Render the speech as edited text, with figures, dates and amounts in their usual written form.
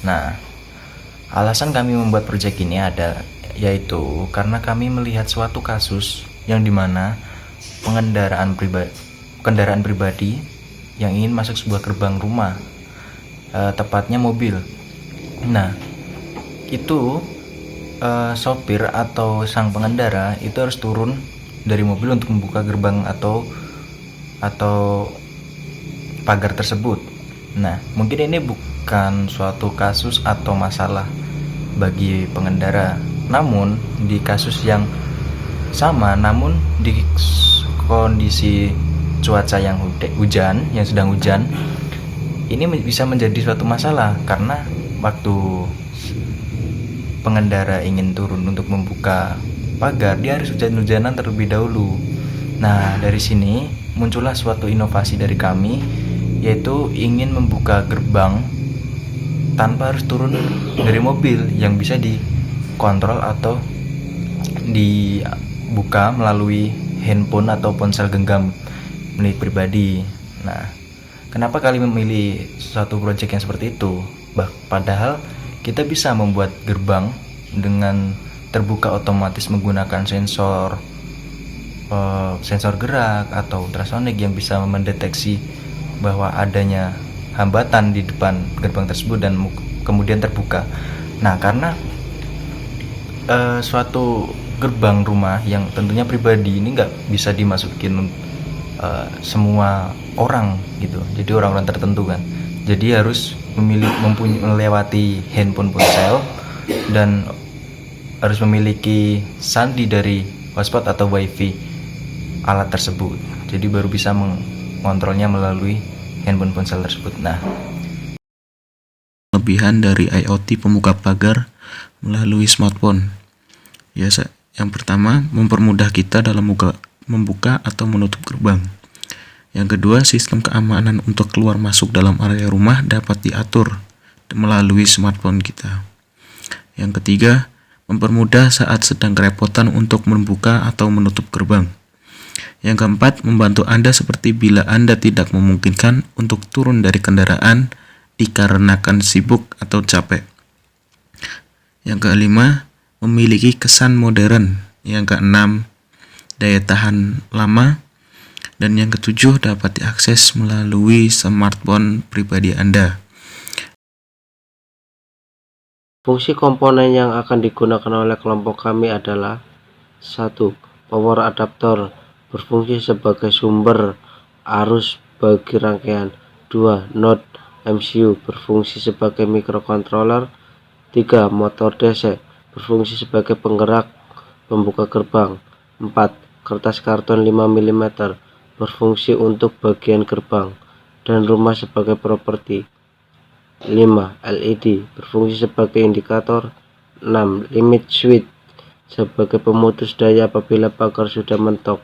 Nah, alasan kami membuat proyek ini yaitu karena kami melihat suatu kasus yang dimana kendaraan pribadi yang ingin masuk sebuah gerbang rumah, tepatnya mobil. Nah, itu sopir atau sang pengendara itu harus turun dari mobil untuk membuka gerbang atau pagar tersebut. Nah, mungkin ini bukan suatu kasus atau masalah bagi pengendara. Namun di kasus yang sama, namun di kondisi cuaca yang sedang hujan, ini bisa menjadi suatu masalah karena waktu pengendara ingin turun untuk membuka pagar, dia harus hujan-hujanan terlebih dahulu. Nah, dari sini muncullah suatu inovasi dari kami, yaitu ingin membuka gerbang tanpa harus turun dari mobil, yang bisa dikontrol atau dibuka melalui handphone atau ponsel genggam milik pribadi. Nah, kenapa kalian memilih suatu proyek yang seperti itu? Padahal kita bisa membuat gerbang dengan terbuka otomatis menggunakan sensor gerak atau ultrasonik yang bisa mendeteksi bahwa adanya hambatan di depan gerbang tersebut dan kemudian terbuka. Nah, karena suatu gerbang rumah yang tentunya pribadi ini nggak bisa dimasukin semua orang gitu, jadi orang-orang tertentu kan, jadi harus melewati handphone ponsel dan harus memiliki sandi dari hotspot atau wifi alat tersebut, jadi baru bisa mengontrolnya melalui handphone ponsel tersebut. Nah, kelebihan dari IoT pembuka pagar melalui smartphone, ya, yang pertama, mempermudah kita dalam membuka atau menutup gerbang. Yang kedua, sistem keamanan untuk keluar masuk dalam area rumah dapat diatur melalui smartphone kita. Yang ketiga, mempermudah saat sedang kerepotan untuk membuka atau menutup gerbang. Yang keempat, membantu Anda seperti bila Anda tidak memungkinkan untuk turun dari kendaraan dikarenakan sibuk atau capek. Yang kelima, memiliki kesan modern. Yang keenam, daya tahan lama. Dan yang ketujuh, dapat diakses melalui smartphone pribadi Anda. Fungsi komponen yang akan digunakan oleh kelompok kami adalah 1. Power adapter, berfungsi sebagai sumber arus bagi rangkaian. 2. Node MCU, berfungsi sebagai microcontroller. 3. Motor DC, berfungsi sebagai penggerak pembuka gerbang. 4. Kertas karton 5 mm, berfungsi untuk bagian gerbang dan rumah sebagai properti. 5. LED, berfungsi sebagai indikator. 6. Limit switch, sebagai pemutus daya apabila pagar sudah mentok.